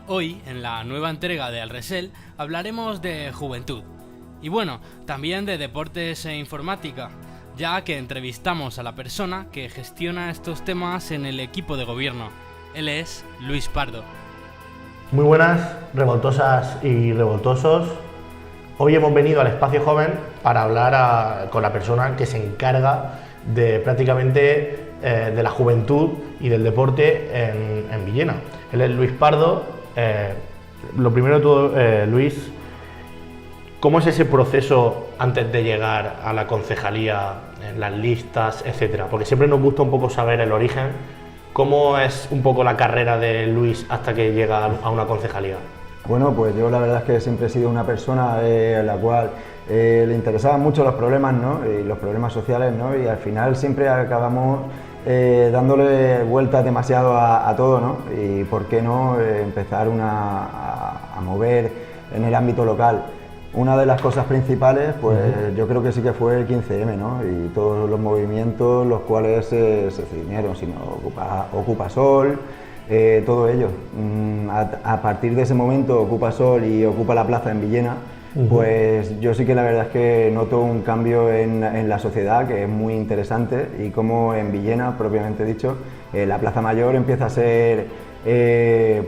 Hoy, en la nueva entrega de Al Resel, hablaremos de juventud. Y bueno, también de deportes e informática, ya que entrevistamos a la persona que gestiona estos temas en el equipo de gobierno. Él es Luis Pardo. Muy buenas, revoltosas y revoltosos. Hoy hemos venido al Espacio Joven para hablar con la persona que se encarga de prácticamente de la juventud y del deporte en Villena. Él es Luis Pardo. Lo primero de todo, Luis, ¿cómo es ese proceso antes de llegar a la concejalía, en las listas, etcétera? Porque siempre nos gusta un poco saber el origen. ¿Cómo es un poco la carrera de Luis hasta que llega a una concejalía? Bueno, pues yo la verdad es que siempre he sido una persona a la cual le interesaban mucho los problemas, ¿no? Y los problemas sociales, ¿no? Y al final siempre acabamos dándole vueltas demasiado a todo, ¿no? Y por qué no empezar a mover en el ámbito local. Una de las cosas principales, pues yo creo que sí que fue el 15M, ¿no? Y todos los movimientos los cuales se ciñeron, sino Ocupa Sol, todo ello. A partir de ese momento, Ocupa Sol y Ocupa la Plaza en Villena, pues yo sí que la verdad es que noto un cambio en la sociedad que es muy interesante, y como en Villena, propiamente dicho, la Plaza Mayor empieza a ser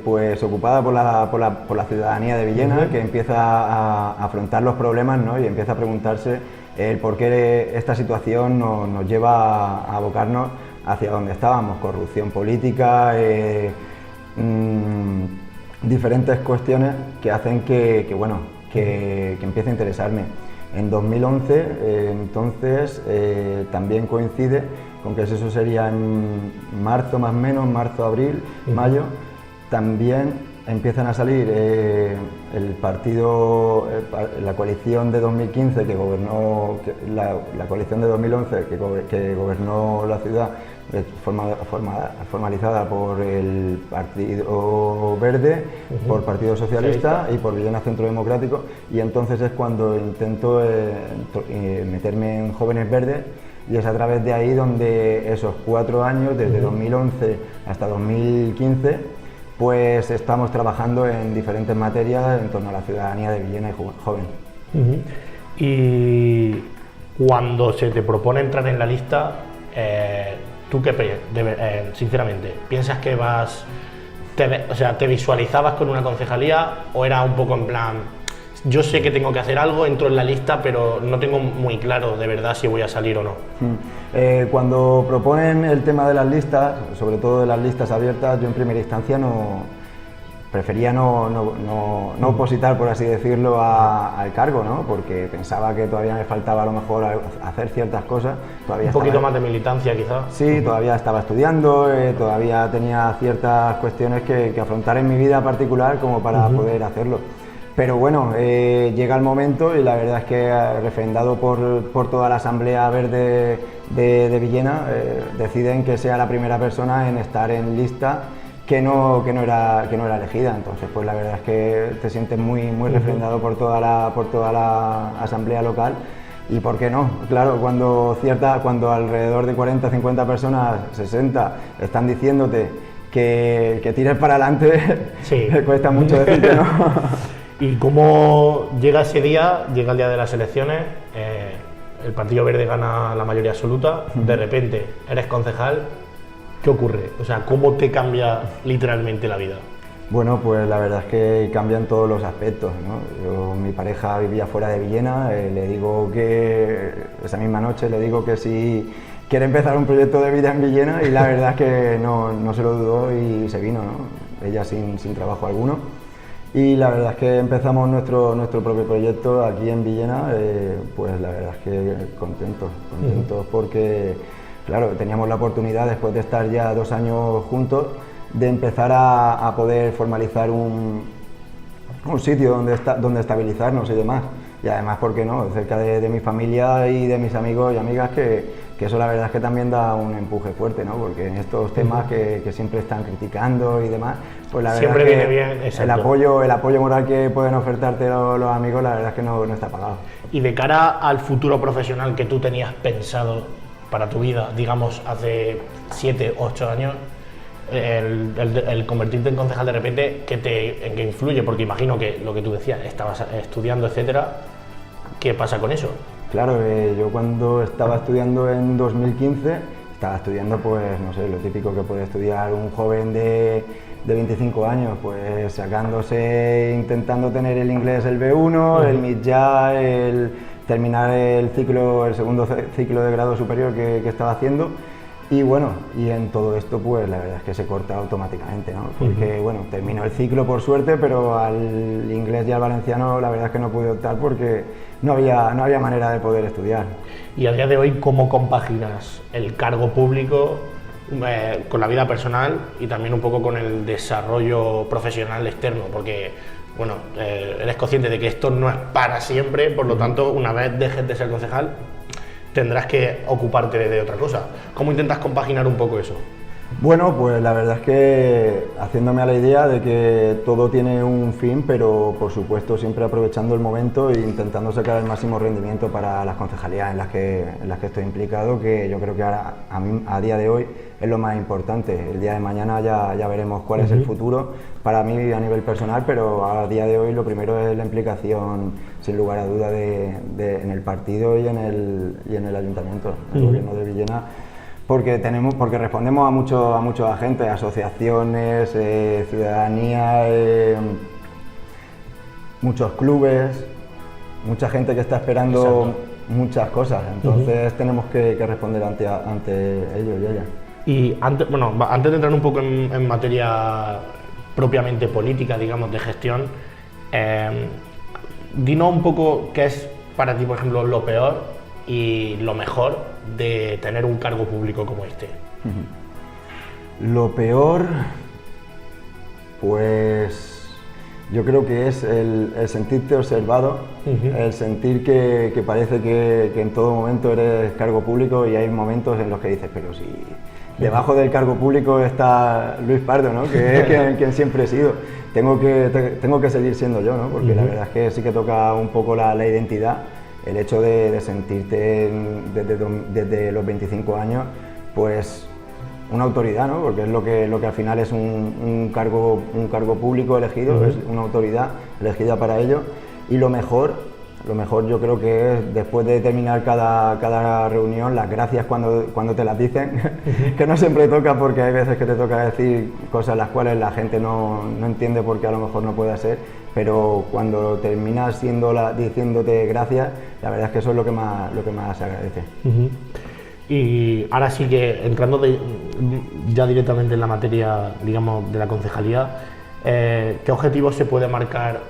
pues ocupada por la ciudadanía de Villena, que empieza a afrontar los problemas, ¿no? Y empieza a preguntarse el por qué esta situación nos lleva a abocarnos hacia donde estábamos: corrupción política, diferentes cuestiones que hacen que empiece a interesarme. En 2011, entonces, también coincide con que eso sería en marzo más o menos, marzo, abril, mayo, también empiezan a salir el partido, la coalición de 2015 que gobernó, la coalición de 2011 que gobernó la ciudad, formalizada por el Partido Verde, por Partido Socialista y por Villena Centro Democrático, y entonces es cuando intento meterme en Jóvenes Verdes, y es a través de ahí donde esos 4 años, desde 2011 hasta 2015, pues estamos trabajando en diferentes materias en torno a la ciudadanía de Villena y joven. Y cuando se te propone entrar en la lista, ¿tú qué sinceramente piensas que te visualizabas con una concejalía, o era un poco en plan, yo sé que tengo que hacer algo, entro en la lista, pero no tengo muy claro de verdad si voy a salir o no? Cuando proponen el tema de las listas, sobre todo de las listas abiertas, yo en primera instancia prefería no opositar, por así decirlo, al cargo, ¿no? Porque pensaba que todavía me faltaba a lo mejor hacer ciertas cosas. Un poquito más de militancia, quizás. Sí, todavía estaba estudiando, todavía tenía ciertas cuestiones que afrontar en mi vida particular como para poder hacerlo. Pero bueno, llega el momento y la verdad es que, refrendado por toda la Asamblea Verde de Villena, deciden que sea la primera persona en estar en lista que no era elegida. Entonces, pues la verdad es que te sientes muy refrendado por toda la Asamblea local. Y por qué no, claro, cuando alrededor de 40, 50 personas, 60, están diciéndote que tires para adelante, sí. Cuesta mucho decirte no. ¿Y cómo llega ese día? Llega el día de las elecciones, el Partido Verde gana la mayoría absoluta, de repente eres concejal. ¿Qué ocurre? O sea, ¿cómo te cambia literalmente la vida? Bueno, pues la verdad es que cambian todos los aspectos, ¿no? Mi pareja vivía fuera de Villena, le digo que esa misma noche le digo que si quiere empezar un proyecto de vida en Villena, y la verdad es que no se lo dudó y se vino, ¿no? Ella sin trabajo alguno. Y la verdad es que empezamos nuestro propio proyecto aquí en Villena, pues la verdad es que contentos porque, claro, teníamos la oportunidad, después de estar ya 2 años juntos, de empezar a poder formalizar un sitio donde estabilizarnos y demás. Y además, ¿por qué no?, cerca de mi familia y de mis amigos y amigas, que eso la verdad es que también da un empuje fuerte, ¿no? Porque en estos temas que siempre están criticando y demás, pues la verdad siempre es que viene bien, el apoyo moral que pueden ofertarte los amigos, la verdad es que no está pagado. Y de cara al futuro profesional que tú tenías pensado para tu vida, digamos hace 7, 8 años, el convertirte en concejal de repente, ¿en qué influye? Porque imagino que lo que tú decías, estabas estudiando, etcétera, ¿qué pasa con eso? Claro, yo cuando estaba estudiando en 2015, estaba estudiando, pues, no sé, lo típico que puede estudiar un joven de 25 años, pues sacándose, intentando tener el inglés el B1, el MIT-Ya, terminar el segundo ciclo de grado superior que estaba haciendo. Y bueno, y en todo esto pues la verdad es que se corta automáticamente, ¿no? Porque bueno, terminó el ciclo por suerte, pero al inglés y al valenciano la verdad es que no pude optar porque no había manera de poder estudiar. Y a día de hoy, ¿cómo compaginas el cargo público con la vida personal y también un poco con el desarrollo profesional externo? Porque, bueno, eres consciente de que esto no es para siempre, por lo tanto, una vez dejes de ser concejal, tendrás que ocuparte de otra cosa. ¿Cómo intentas compaginar un poco eso? Bueno, pues la verdad es que haciéndome a la idea de que todo tiene un fin, pero por supuesto siempre aprovechando el momento e intentando sacar el máximo rendimiento para las concejalías en las que estoy implicado, que yo creo que ahora, a día de hoy, es lo más importante. El día de mañana ya veremos cuál es el futuro para mí a nivel personal, pero a día de hoy lo primero es la implicación, sin lugar a duda, en el partido y en el ayuntamiento, el gobierno de Villena. Porque respondemos a muchos agentes, asociaciones, ciudadanía, muchos clubes, mucha gente que está esperando muchas cosas. Entonces tenemos que responder ante ellos y ellas. Y antes de entrar un poco en materia propiamente política, digamos, de gestión, dinos un poco qué es para ti, por ejemplo, lo peor y lo mejor de tener un cargo público como este. Lo peor, pues yo creo que es el sentirte observado, el sentir que parece que en todo momento eres cargo público y hay momentos en los que dices, pero si debajo del cargo público está Luis Pardo, ¿no? Que es quien siempre he sido. Tengo que seguir siendo yo, ¿no? Porque la verdad es que sí que toca un poco la identidad. El hecho de sentirte desde los 25 años, pues una autoridad, ¿no? Porque es lo que al final es un cargo público elegido, es una autoridad elegida para ello. Y lo mejor yo creo que es, después de terminar cada reunión, las gracias cuando te las dicen, que no siempre toca, porque hay veces que te toca decir cosas las cuales la gente no entiende porque a lo mejor no puede ser, pero cuando terminas diciéndote gracias, la verdad es que eso es lo que más se agradece. Y ahora sí que entrando ya directamente en la materia, digamos, de la concejalía, ¿qué objetivos se puede marcar?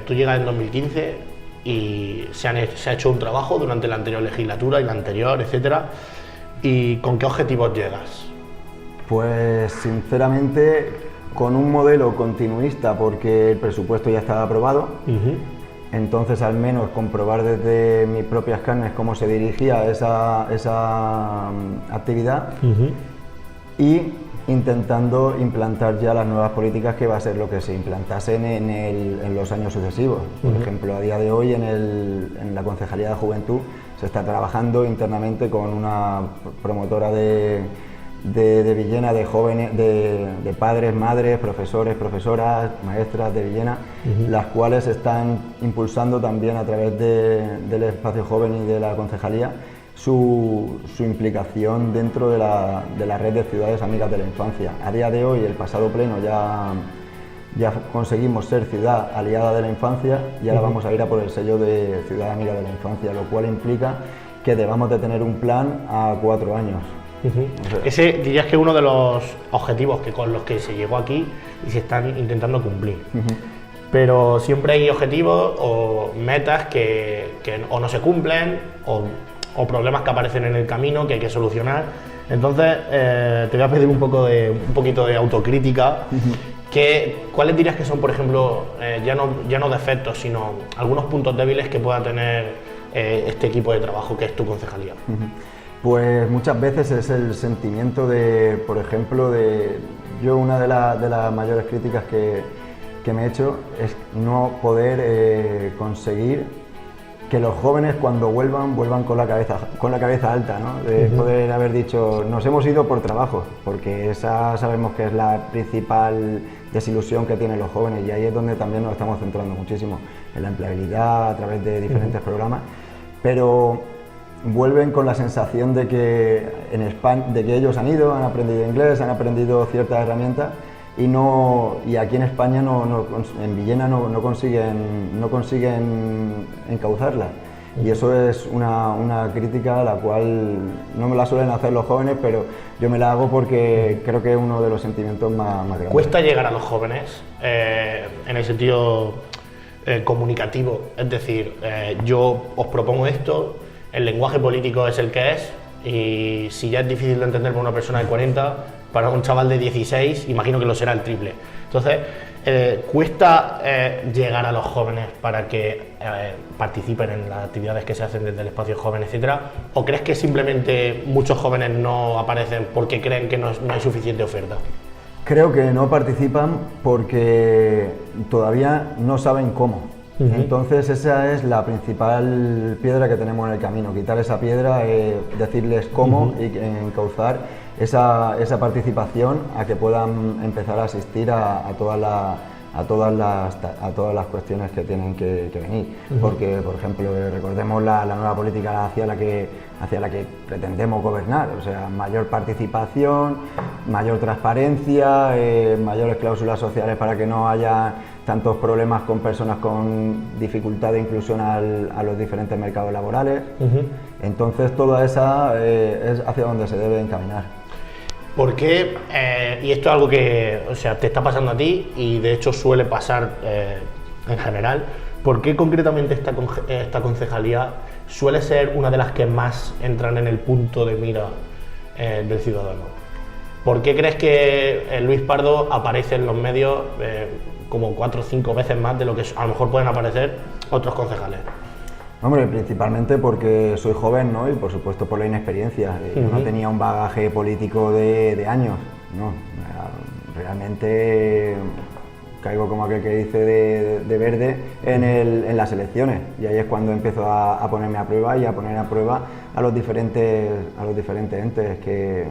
Tú llegas en 2015 y se ha hecho un trabajo durante la anterior legislatura y la anterior, etcétera. ¿Y con qué objetivos llegas? Pues sinceramente con un modelo continuista, porque el presupuesto ya estaba aprobado. Entonces, al menos comprobar desde mis propias carnes cómo se dirigía esa actividad y intentando implantar ya las nuevas políticas, que va a ser lo que se implantasen en los años sucesivos. Por ejemplo, a día de hoy en la Concejalía de Juventud se está trabajando internamente con una promotora de Villena, de jóvenes, de padres, madres, profesores, profesoras, maestras de Villena, las cuales están impulsando también a través del espacio joven y de la concejalía su implicación dentro de la red de ciudades amigas de la infancia. A día de hoy, el pasado pleno, ya conseguimos ser ciudad aliada de la infancia y ahora vamos a ir a por el sello de ciudad amiga de la infancia, lo cual implica que debamos de tener un plan a 4 años. Ese dirías que es uno de los objetivos con los que se llegó aquí y se están intentando cumplir. Pero siempre hay objetivos o metas que o no se cumplen o problemas que aparecen en el camino que hay que solucionar. Entonces te voy a pedir un poquito de autocrítica. ¿Cuáles dirías que son, por ejemplo, ya no defectos, sino algunos puntos débiles que pueda tener este equipo de trabajo que es tu concejalía? Pues muchas veces es el sentimiento por ejemplo, yo una de las mayores críticas que me he hecho es no poder conseguir que los jóvenes cuando vuelvan con la cabeza alta, ¿no? De poder haber dicho, nos hemos ido por trabajo, porque esa sabemos que es la principal desilusión que tienen los jóvenes, y ahí es donde también nos estamos centrando muchísimo, en la empleabilidad a través de diferentes programas, pero vuelven con la sensación de que en España, de que ellos han ido, han aprendido inglés, han aprendido ciertas herramientas, y aquí en España, en Villena, no consiguen encauzarla. Y eso es una crítica a la cual no me la suelen hacer los jóvenes, pero yo me la hago porque creo que es uno de los sentimientos más grandes. ¿Cuesta llegar a los jóvenes en el sentido comunicativo? Es decir, yo os propongo esto, el lenguaje político es el que es, y si ya es difícil de entender para una persona de 40, para un chaval de 16, imagino que lo será el triple. Entonces, ¿cuesta llegar a los jóvenes para que participen en las actividades que se hacen desde el espacio joven, etcétera? ¿O crees que simplemente muchos jóvenes no aparecen porque creen que no hay suficiente oferta? Creo que no participan porque todavía no saben cómo. Entonces esa es la principal piedra que tenemos en el camino, quitar esa piedra, decirles cómo y encauzar esa participación a que puedan empezar a asistir a todas las cuestiones que tienen que venir. Porque, por ejemplo, recordemos la nueva política hacia la que pretendemos gobernar, o sea, mayor participación, mayor transparencia, mayores cláusulas sociales para que no haya tantos problemas con personas con dificultad de inclusión a los diferentes mercados laborales. Entonces, toda esa es hacia donde se debe encaminar. ¿Por qué? Y esto es algo que, o sea, te está pasando a ti y de hecho suele pasar en general. ¿Por qué concretamente esta concejalía suele ser una de las que más entran en el punto de mira del ciudadano? ¿Por qué crees que Luis Pardo aparece en los medios como 4 o 5 veces más de lo que a lo mejor pueden aparecer otros concejales? Hombre, principalmente porque soy joven, ¿no? Y por supuesto por la inexperiencia. Yo no tenía un bagaje político de años, ¿no? Realmente caigo, como aquel que dice, de verde en las elecciones, y ahí es cuando empiezo a ponerme a prueba y a poner a prueba a los diferentes entes que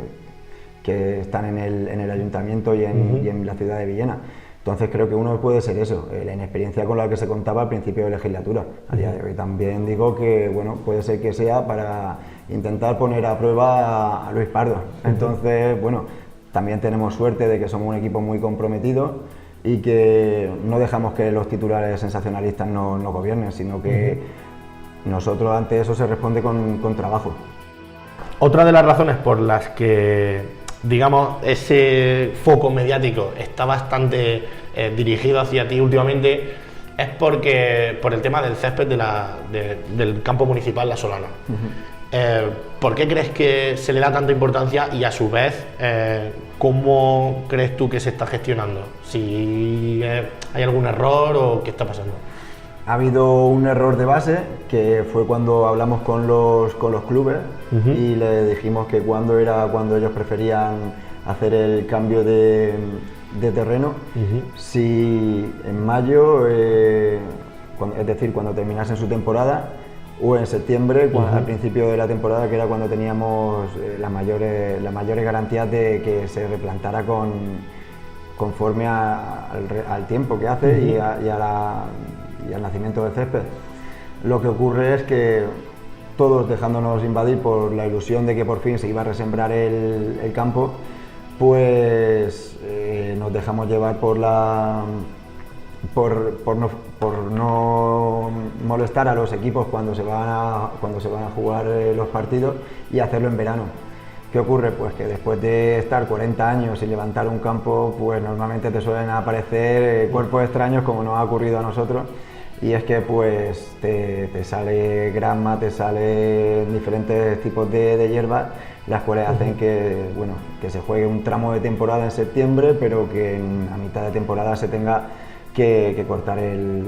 están en el ayuntamiento y en la ciudad de Villena. Entonces creo que uno puede ser eso, la inexperiencia con la que se contaba al principio de legislatura. A día de hoy también digo que bueno, puede ser que sea para intentar poner a prueba a Luis Pardo. Entonces, bueno, también tenemos suerte de que somos un equipo muy comprometido y que no dejamos que los titulares sensacionalistas no gobiernen, sino que nosotros ante eso se responde con trabajo. Otra de las razones por las que, digamos, ese foco mediático está bastante dirigido hacia ti últimamente es por el tema del césped del campo municipal La Solana. ¿Por qué crees que se le da tanta importancia y a su vez cómo crees tú que se está gestionando? ¿Si hay algún error o qué está pasando? Ha habido un error de base, que fue cuando hablamos con los clubes y le dijimos que cuando ellos preferían hacer el cambio de terreno, si en mayo, es decir, cuando terminasen su temporada, o en septiembre, al principio de la temporada, que era cuando teníamos las mayores garantías de que se replantara conforme al tiempo que hace y al nacimiento del césped. Lo que ocurre es que todos, dejándonos invadir por la ilusión de que por fin se iba a resembrar el campo, pues nos dejamos llevar por no molestar a los equipos cuando se van a jugar los partidos y hacerlo en verano. ¿Qué ocurre? Pues que después de estar 40 años sin levantar un campo, pues normalmente te suelen aparecer cuerpos extraños, como nos ha ocurrido a nosotros, y es que pues te sale grama, te salen diferentes tipos de hierbas, las cuales hacen que se juegue un tramo de temporada en septiembre, pero que a mitad de temporada se tenga que cortar el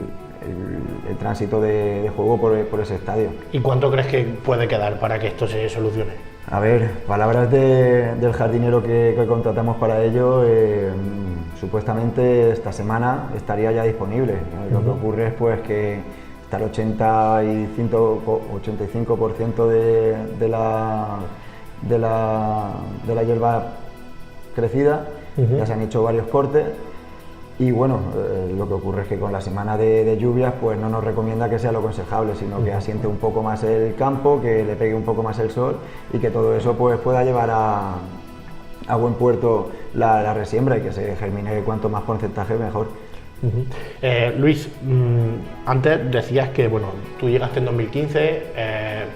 tránsito de juego por ese estadio. ¿Y cuánto crees que puede quedar para que esto se solucione? A ver, palabras del jardinero que contratamos para ello, supuestamente esta semana estaría ya disponible. Lo que ocurre es pues que hasta el 85% de la hierba crecida. Ya se han hecho varios cortes y bueno, lo que ocurre es que con la semana de lluvias pues no nos recomienda que sea lo aconsejable, sino que asiente un poco más el campo, que le pegue un poco más el sol y que todo eso pues pueda llevar a buen puerto la resiembra y que se germine cuanto más porcentaje mejor. Luis, antes decías que bueno, tú llegaste en 2015,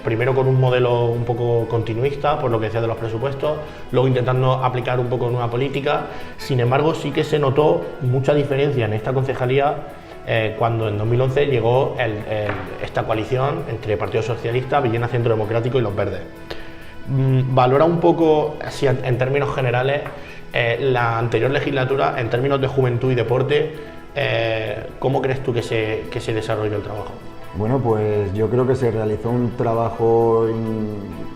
primero con un modelo un poco continuista, por lo que decías de los presupuestos, luego intentando aplicar un poco nueva política. Sin embargo, sí que se notó mucha diferencia en esta concejalía cuando en 2011 llegó esta coalición entre Partido Socialista, Villena Centro Democrático y Los Verdes. Valora un poco, así en términos generales, la anterior legislatura en términos de juventud y deporte. ¿Cómo crees tú que se desarrolló el trabajo? Bueno, pues yo creo que se realizó un trabajo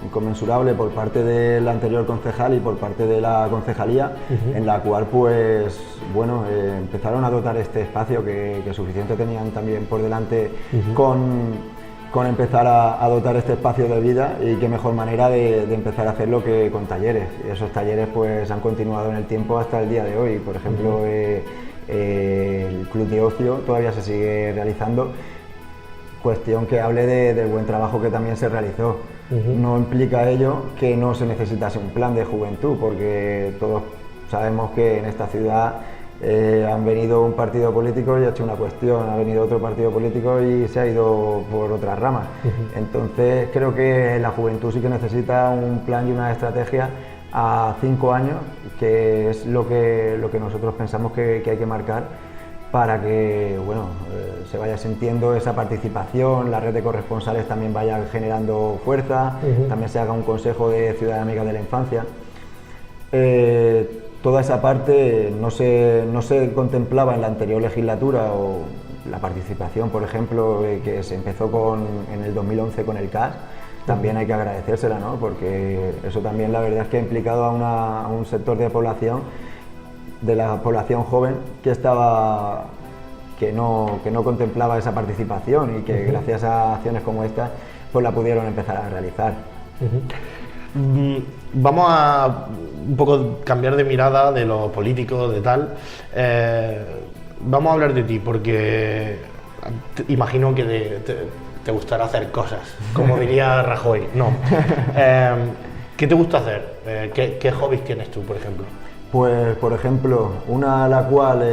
inconmensurable por parte del anterior concejal y por parte de la concejalía, en la cual pues bueno, empezaron a dotar este espacio que suficiente tenían también por delante con empezar a dotar este espacio de vida, y qué mejor manera de empezar a hacerlo que con talleres. Y esos talleres pues han continuado en el tiempo hasta el día de hoy. Por ejemplo, el Club de Ocio todavía se sigue realizando, cuestión que hable del buen trabajo que también se realizó. No implica ello que no se necesitase un plan de juventud, porque todos sabemos que en esta ciudad han venido un partido político y ha hecho una cuestión, ha venido otro partido político y se ha ido por otras ramas. Entonces creo que la juventud sí que necesita un plan y una estrategia a 5 años, que es lo que nosotros pensamos que hay que marcar para que bueno, se vaya sintiendo esa participación, la red de corresponsales también vaya generando fuerza, también se haga un consejo de Ciudad Amiga de la Infancia. Toda esa parte no se contemplaba en la anterior legislatura, o la participación, por ejemplo, que se empezó en el 2011 con el CAS, también hay que agradecérsela, ¿no? Porque eso también la verdad es que ha implicado a un sector de población, de la población joven, que no contemplaba esa participación, y que gracias a acciones como esta pues la pudieron empezar a realizar. Vamos a un poco cambiar de mirada de lo político, de tal. Vamos a hablar de ti, porque imagino que te gustará hacer cosas, como diría Rajoy. No. ¿Qué te gusta hacer? ¿Qué hobbies tienes tú, por ejemplo? Pues, por ejemplo, una a la cual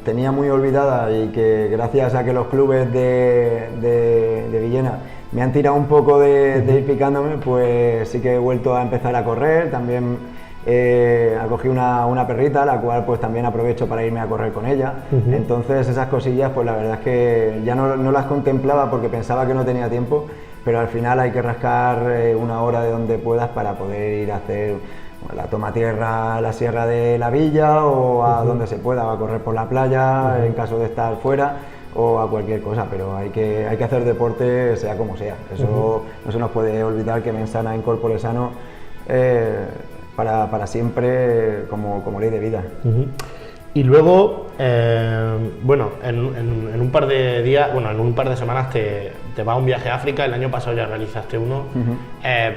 tenía muy olvidada, y que gracias a que los clubes de Villena me han tirado un poco de ir picándome, pues sí que he vuelto a empezar a correr. También acogí una perrita, la cual pues también aprovecho para irme a correr con ella. Entonces esas cosillas pues la verdad es que ya no las contemplaba porque pensaba que no tenía tiempo, pero al final hay que rascar una hora de donde puedas para poder ir a hacer la toma tierra a la Sierra de la Villa, o a donde se pueda, a correr por la playa en caso de estar fuera, o a cualquier cosa, pero hay que hacer deporte sea como sea. Eso no se nos puede olvidar, que mens sana in corpore sano, para siempre, como ley de vida. Y luego, bueno, en un par de días, bueno, en un par de semanas te vas a un viaje a África. El año pasado ya realizaste uno.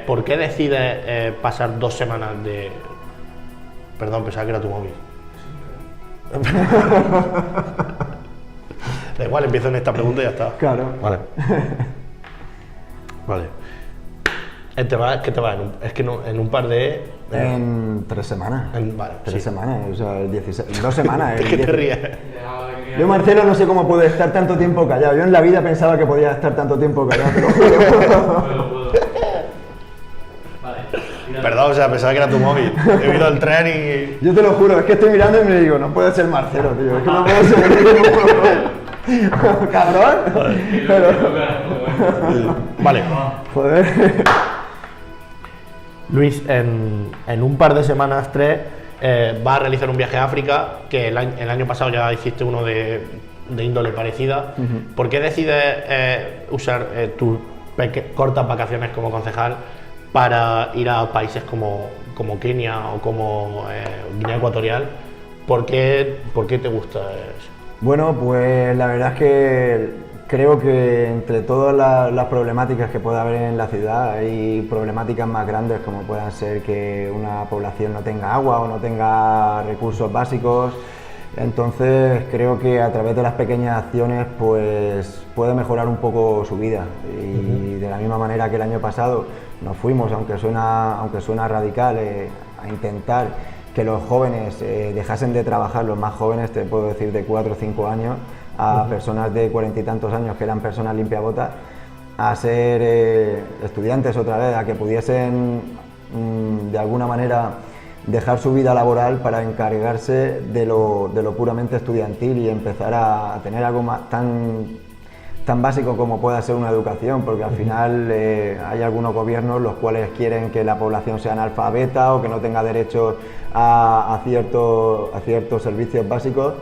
¿Por qué decides pasar 2 semanas de...? Perdón, pensaba que era tu móvil. Da igual, empiezo en esta pregunta y ya está. Claro. Vale. Vale. Es que no, en un par de... En 3 semanas. Vale, 3 semanas, o sea, el 16, 2 semanas. ¿De qué te ríes? Yo, Marcelo, no sé cómo puede estar tanto tiempo callado. Yo en la vida pensaba que podía estar tanto tiempo callado, te lo juro. Perdón, o sea, pensaba que era tu móvil. He oído el tren y... Yo te lo juro, es que estoy mirando y me digo, no puede ser Marcelo, tío. Es que no puede ser. Cabrón. Vale. Joder. Luis, en un par de semanas, 3, vas a realizar un viaje a África, que el año pasado ya hiciste uno de índole parecida. ¿Por qué decides usar tus cortas vacaciones como concejal para ir a países como Kenia o como Guinea Ecuatorial? ¿Por qué te gusta eso? Bueno, pues la verdad es que creo que entre todas las problemáticas que puede haber en la ciudad hay problemáticas más grandes como puedan ser que una población no tenga agua o no tenga recursos básicos. Entonces creo que a través de las pequeñas acciones pues puede mejorar un poco su vida y de la misma manera que el año pasado nos fuimos, aunque suena radical, a intentar que los jóvenes dejasen de trabajar, los más jóvenes, te puedo decir de 4 o 5 años, a personas de 40 y tantos años que eran personas limpiabotas, a ser estudiantes otra vez, a que pudiesen de alguna manera dejar su vida laboral para encargarse de lo puramente estudiantil y empezar a tener algo más tan básico como pueda ser una educación, porque al final hay algunos gobiernos los cuales quieren que la población sea analfabeta o que no tenga derechos a ciertos servicios básicos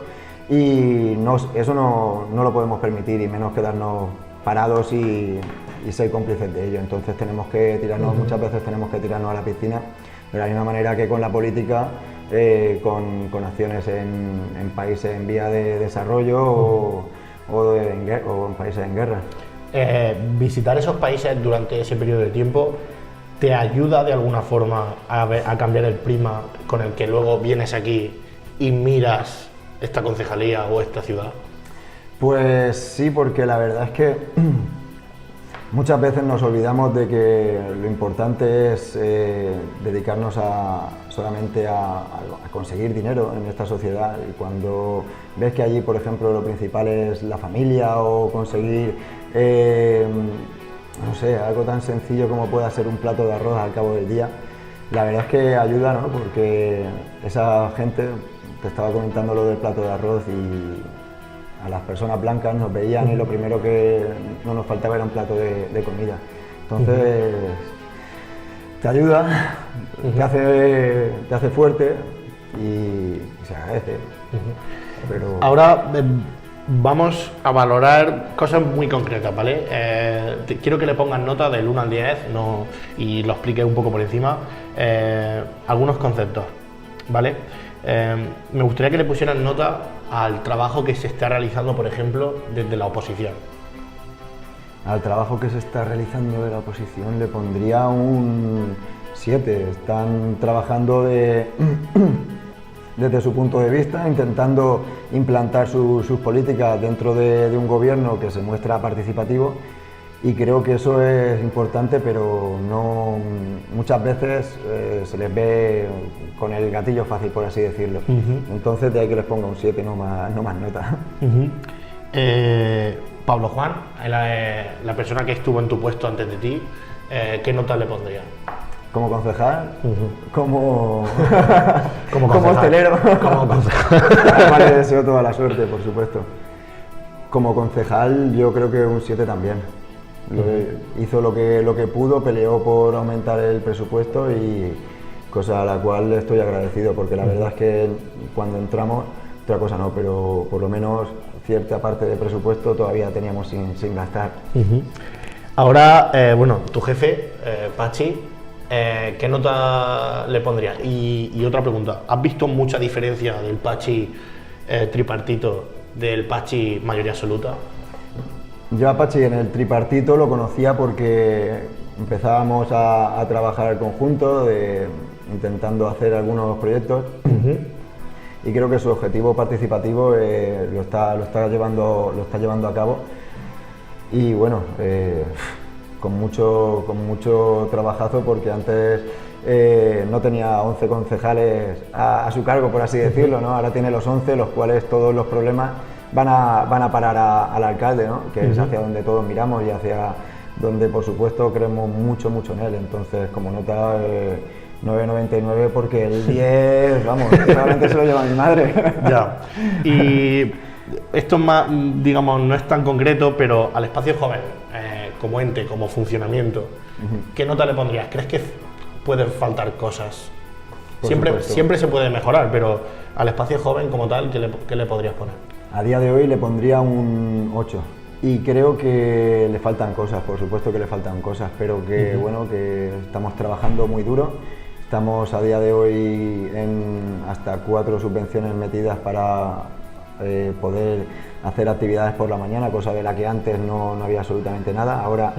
y eso no lo podemos permitir y menos quedarnos parados y ser cómplices de ello. Entonces muchas veces tenemos que tirarnos a la piscina. De la misma manera que con la política, con acciones en países en vía de desarrollo o en países en guerra. Visitar esos países durante ese periodo de tiempo te ayuda de alguna forma a cambiar el prisma con el que luego vienes aquí y miras esta concejalía o esta ciudad. Pues sí, porque la verdad es que muchas veces nos olvidamos de que lo importante es dedicarnos solamente a conseguir dinero en esta sociedad y cuando ves que allí, por ejemplo, lo principal es la familia o conseguir, no sé, algo tan sencillo como pueda ser un plato de arroz al cabo del día, la verdad es que ayuda, ¿no? Porque esa gente, te estaba comentando lo del plato de arroz y a las personas blancas nos veían y lo primero que no nos faltaba era un plato de comida. Entonces, te ayuda, te hace fuerte y se agradece. Pero ahora vamos a valorar cosas muy concretas, ¿vale? Quiero que le pongas nota del 1 al 10 y lo expliques un poco por encima, algunos conceptos, ¿vale? Me gustaría que le pusieran nota al trabajo que se está realizando, por ejemplo, desde la oposición. Al trabajo que se está realizando de la oposición le pondría un 7. Están trabajando desde su punto de vista, intentando implantar sus políticas dentro de un gobierno que se muestra participativo y creo que eso es importante, pero muchas veces se les ve con el gatillo fácil, por así decirlo. Entonces de ahí que les ponga un 7, no más nota. Pablo Juan, la persona que estuvo en tu puesto antes de ti, ¿qué nota le pondría? Como concejal, como concejal. hostelero. Como concejal. Además le deseo toda la suerte, por supuesto. Como concejal yo creo que un 7 también. Hizo lo que pudo, peleó por aumentar el presupuesto y cosa a la cual estoy agradecido porque la verdad es que cuando entramos, otra cosa no, pero por lo menos cierta parte de presupuesto todavía teníamos sin gastar. Ahora, bueno, tu jefe, Pachi, ¿qué nota le pondrías? Y otra pregunta, ¿has visto mucha diferencia del Pachi tripartito del Pachi mayoría absoluta? Yo a Pachi en el tripartito lo conocía porque empezábamos a trabajar conjunto, intentando hacer algunos proyectos y creo que su objetivo participativo lo está llevando a cabo y bueno, con mucho trabajazo porque antes no tenía 11 concejales a su cargo, por así decirlo, ¿no? Ahora tiene los 11, los cuales todos los problemas van a parar al alcalde, ¿no? Que es hacia donde todos miramos y hacia donde por supuesto creemos mucho en él. Entonces como nota 9,99 porque el 10, vamos, solamente se lo lleva mi madre. Ya. Y esto es más, digamos, no es tan concreto, pero al espacio joven, como ente, como funcionamiento, ¿qué nota le pondrías? ¿Crees que pueden faltar cosas? Siempre se puede mejorar, pero al espacio joven como tal, ¿qué le podrías poner? A día de hoy le pondría un 8 y creo que le faltan cosas, por supuesto que le faltan cosas, pero que bueno, que estamos trabajando muy duro. Estamos a día de hoy en hasta 4 subvenciones metidas para poder hacer actividades por la mañana, cosa de la que antes no había absolutamente nada. Ahora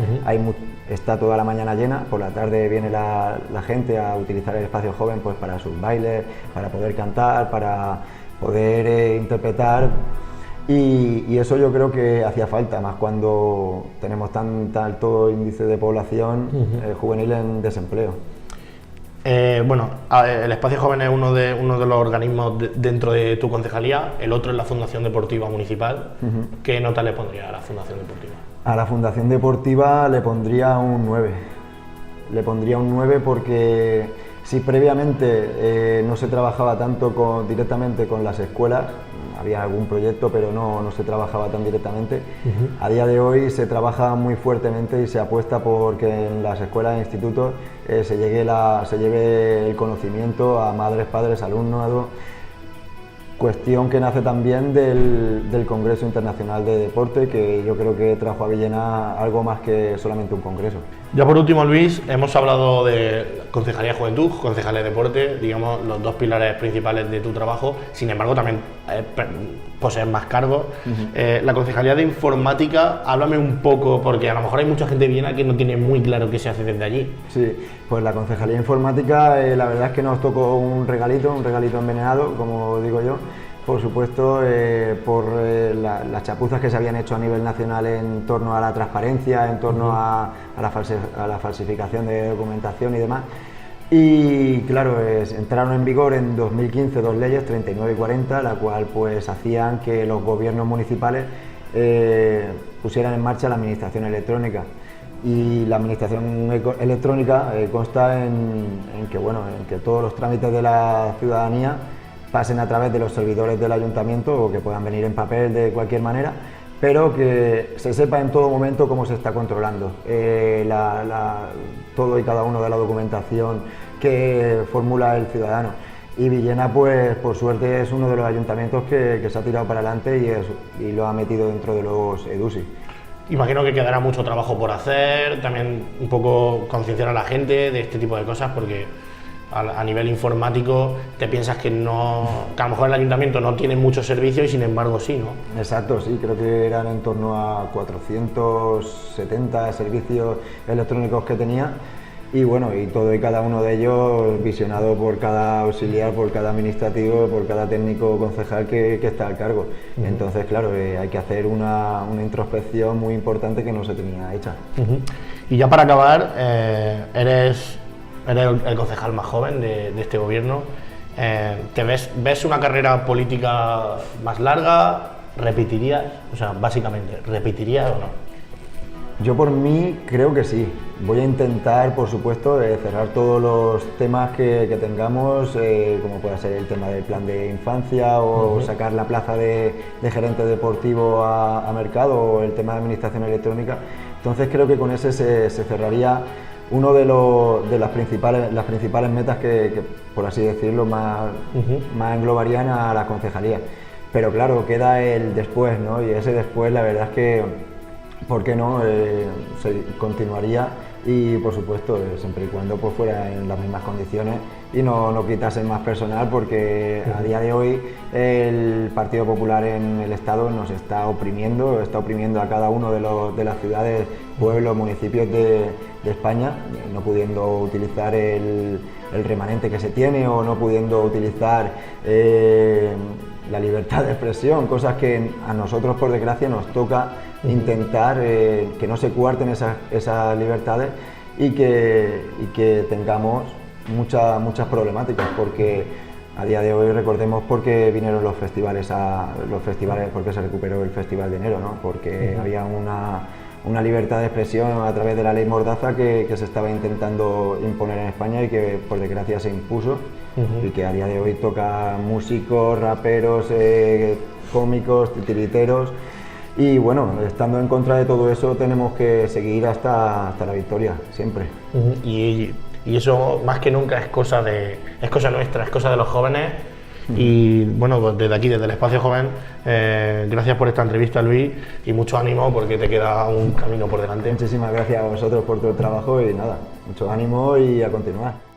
está toda la mañana llena, por la tarde viene la gente a utilizar el espacio joven pues para sus bailes, para poder cantar, para poder interpretar. Y eso yo creo que hacía falta, más cuando tenemos tan alto índice de población juvenil en desempleo. El Espacio Joven es uno de los organismos dentro de tu concejalía, el otro es la Fundación Deportiva Municipal. ¿Qué nota le pondría a la Fundación Deportiva? A la Fundación Deportiva le pondría un 9. Le pondría un 9 porque si previamente no se trabajaba tanto directamente con las escuelas, había algún proyecto pero no se trabajaba tan directamente, a día de hoy se trabaja muy fuertemente y se apuesta porque en las escuelas e institutos se lleve el conocimiento a madres, padres, alumnos, cuestión que nace también del Congreso Internacional de Deporte, que yo creo que trajo a Villena algo más que solamente un congreso. Ya por último, Luis, hemos hablado de Concejalía Juventud, Concejalía Deporte, digamos los dos pilares principales de tu trabajo. Sin embargo, también posees más cargos. La Concejalía de Informática, háblame un poco, porque a lo mejor hay mucha gente de Villena que no tiene muy claro qué se hace desde allí. Sí, pues la Concejalía de Informática, la verdad es que nos tocó un regalito envenenado, como digo yo. Por supuesto, por las chapuzas que se habían hecho a nivel nacional en torno a la transparencia, en torno a la falsificación de documentación y demás. Y claro, entraron en vigor en 2015 dos leyes, 39 y 40, la cual pues hacían que los gobiernos municipales pusieran en marcha la administración electrónica. Y la administración electrónica consta en que todos los trámites de la ciudadanía pasen a través de los servidores del ayuntamiento o que puedan venir en papel de cualquier manera, pero que se sepa en todo momento cómo se está controlando todo y cada uno de la documentación que formula el ciudadano. Y Villena, pues por suerte, es uno de los ayuntamientos que se ha tirado para adelante y lo ha metido dentro de los EDUSI. Imagino que quedará mucho trabajo por hacer, también un poco concienciar a la gente de este tipo de cosas, porque a nivel informático te piensas que a lo mejor el ayuntamiento no tiene muchos servicios y sin embargo sí, ¿no? Exacto, sí, creo que eran en torno a 470 servicios electrónicos que tenía y bueno, y todo y cada uno de ellos visionado por cada auxiliar, por cada administrativo, por cada técnico concejal que está al cargo. Entonces, claro, hay que hacer una introspección muy importante que no se tenía hecha. Y ya para acabar, eres el concejal más joven de este gobierno. ¿Ves una carrera política más larga? ¿Repetirías? O sea, básicamente, ¿repetirías o no? Yo por mí creo que sí. Voy a intentar, por supuesto, cerrar todos los temas que tengamos, como pueda ser el tema del plan de infancia o sacar la plaza de gerente deportivo a mercado o el tema de administración electrónica. Entonces creo que con ese se cerraría uno de las principales metas que, por así decirlo, más englobarían a la concejalía. Pero claro, queda el después, ¿no? Y ese después, la verdad es que, ¿por qué no? Se continuaría y, por supuesto, siempre y cuando pues, fuera en las mismas condiciones y no quitasen más personal, porque a día de hoy el Partido Popular en el Estado nos está oprimiendo a cada uno de las ciudades, pueblos, municipios de España, no pudiendo utilizar el remanente que se tiene o no pudiendo utilizar la libertad de expresión, cosas que a nosotros por desgracia nos toca intentar que no se coarten esas libertades y que tengamos muchas problemáticas, porque a día de hoy recordemos por qué vinieron los festivales, porque se recuperó el Festival de Enero, ¿no? Porque había una libertad de expresión a través de la ley Mordaza que se estaba intentando imponer en España y que por desgracia se impuso y que a día de hoy toca músicos, raperos, cómicos, titiriteros y bueno, estando en contra de todo eso tenemos que seguir hasta la victoria, siempre. Y eso más que nunca es cosa nuestra, es cosa de los jóvenes. Y bueno, pues desde aquí, desde el Espacio Joven, gracias por esta entrevista, Luis, y mucho ánimo porque te queda un camino por delante. Muchísimas gracias a vosotros por todo el trabajo y nada, mucho ánimo y a continuar.